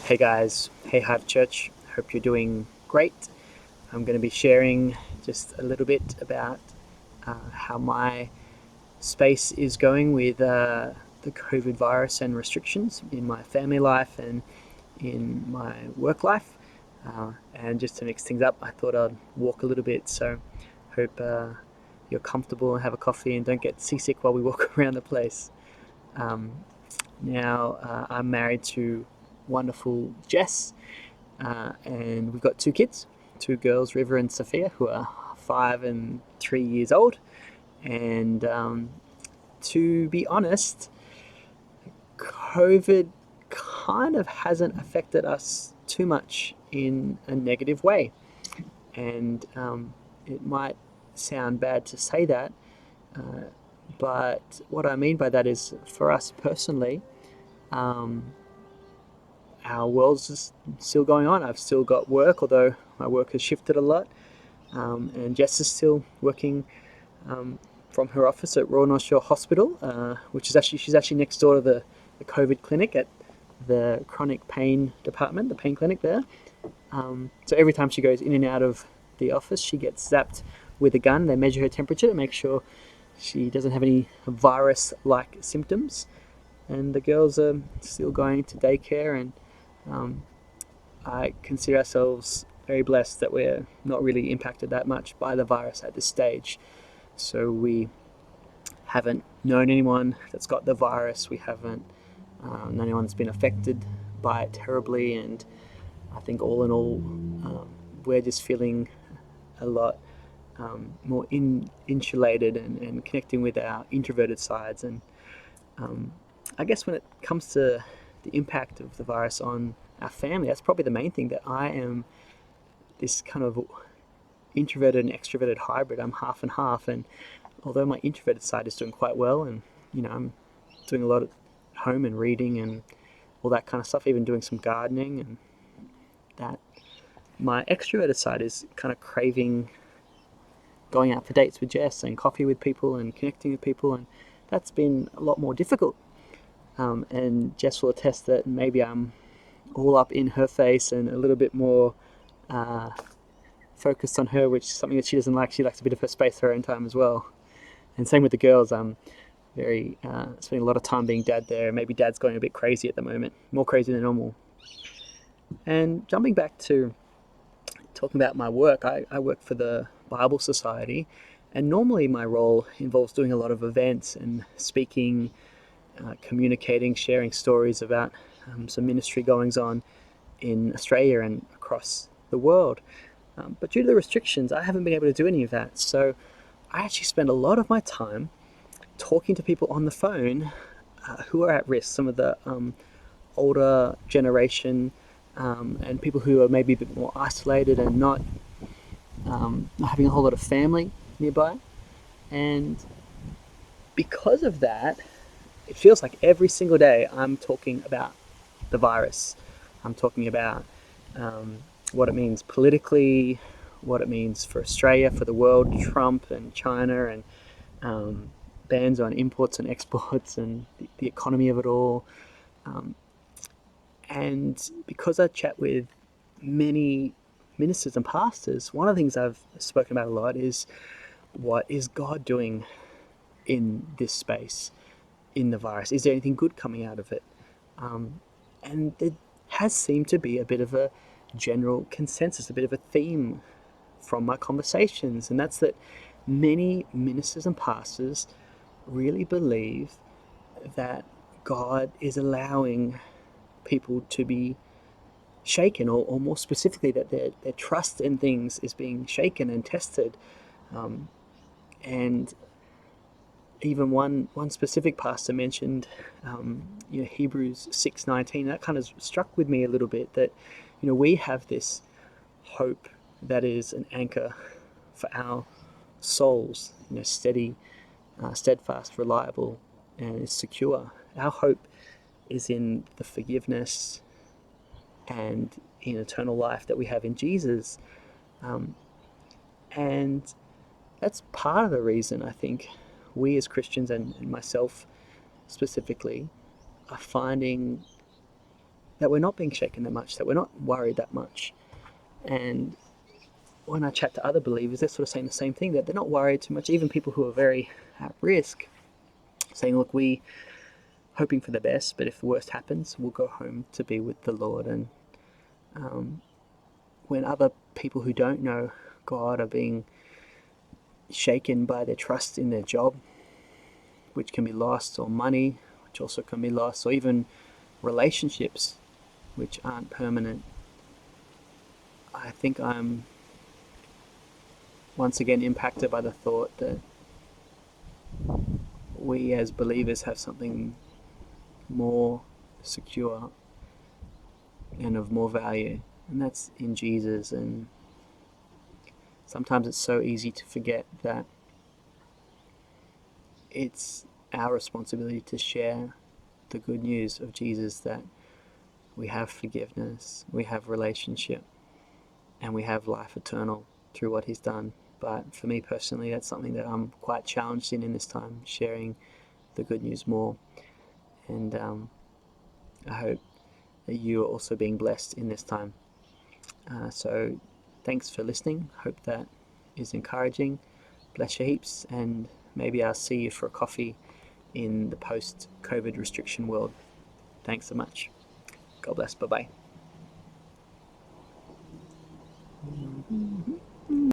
Hey guys, hey Hive Church, hope you're doing great. I'm going to be sharing just a little bit about how my space is going with the COVID virus and restrictions in my family life and in my work life. And just to mix things up, I thought I'd walk a little bit. So, hope you're comfortable and have a coffee and don't get seasick while we walk around the place. Um, I'm married to wonderful Jess, and we've got two kids, two girls, River and Sophia, who are 5 and 3 years old. And to be honest, COVID kind of hasn't affected us too much in a negative way. And it might sound bad to say that, uh, but what I mean by that is for us personally, um, our world's just still going on. I've still got work, although my work has shifted a lot. And Jess is still working um, from her office at Royal North Shore Hospital, which is actually she's actually next door to the COVID clinic at the chronic pain department, the pain clinic there. So every time she goes in and out of the office, she gets zapped with a gun. They measure her temperature to make sure she doesn't have any virus-like symptoms. And the girls are still going to daycare, and um, I consider ourselves very blessed that we're not really impacted that much by the virus at this stage. So we haven't known anyone that's got the virus. We haven't known anyone that's been affected by it terribly. And I think all in all, we're just feeling a lot more insulated and connecting with our introverted sides. And um, I guess when it comes to the impact of the virus on our family, that's probably the main thing, that I am this kind of introverted and extroverted hybrid. I'm half and half, and although my introverted side is doing quite well, and I'm doing a lot at home and reading and all that kind of stuff, even doing some gardening and that, my extroverted side is kind of craving going out for dates with Jess and coffee with people and connecting with people, and that's been a lot more difficult. And Jess will attest that maybe I'm all up in her face and a little bit more uh, focused on her, which is something that she doesn't like. She likes a bit of her space, her own time as well. And same with the girls. I'm very spending a lot of time being dad there. Maybe dad's going a bit crazy at the moment, more crazy than normal. And jumping back to talking about my work, I work for the Bible Society, and normally my role involves doing a lot of events and speaking, communicating, sharing stories about some ministry goings on in Australia and across the world. But due to the restrictions, I haven't been able to do any of that. So I actually spend a lot of my time talking to people on the phone who are at risk, some of the older generation, and people who are maybe a bit more isolated and not having a whole lot of family nearby. And because of that, it feels like every single day I'm talking about the virus. I'm talking about um, what it means politically, what it means for Australia, for the world, Trump and China, and um, bans on imports and exports, and the economy of it all. Um, and because I chat with many ministers and pastors, one of the things I've spoken about a lot is, what is God doing in this space, in the virus? Is there anything good coming out of it? And there has seemed to be a bit of a general consensus, a bit of a theme from my conversations, and that's that many ministers and pastors really believe that God is allowing people to be shaken, or more specifically, that their trust in things is being shaken and tested. And even one specific pastor mentioned, Hebrews 6:19. That kind of struck with me a little bit. That we have this hope that is an anchor for our souls. Steady, steadfast, reliable, and is secure. Our hope is in the forgiveness and in eternal life that we have in Jesus. Um, and that's part of the reason I think we as Christians, and myself specifically, are finding that we're not being shaken that much, that we're not worried that much. And when I chat to other believers, they're sort of saying the same thing, that they're not worried too much. Even people who are very at risk, saying, look, we hoping for the best, but if the worst happens, we'll go home to be with the Lord. And when other people who don't know God are being shaken by their trust in their job, which can be lost, or money, which also can be lost, or even relationships, which aren't permanent, I think I'm once again impacted by the thought that we as believers have something more secure and of more value, and that's in Jesus. And sometimes it's so easy to forget that it's our responsibility to share the good news of Jesus, that we have forgiveness, we have relationship, and we have life eternal through what he's done. But for me personally, that's something that I'm quite challenged in this time, sharing the good news more. And I hope that you are also being blessed in this time. So thanks for listening. Hope that is encouraging. Bless your heaps, and maybe I'll see you for a coffee in the post-COVID restriction world. Thanks so much. God bless. Bye-bye.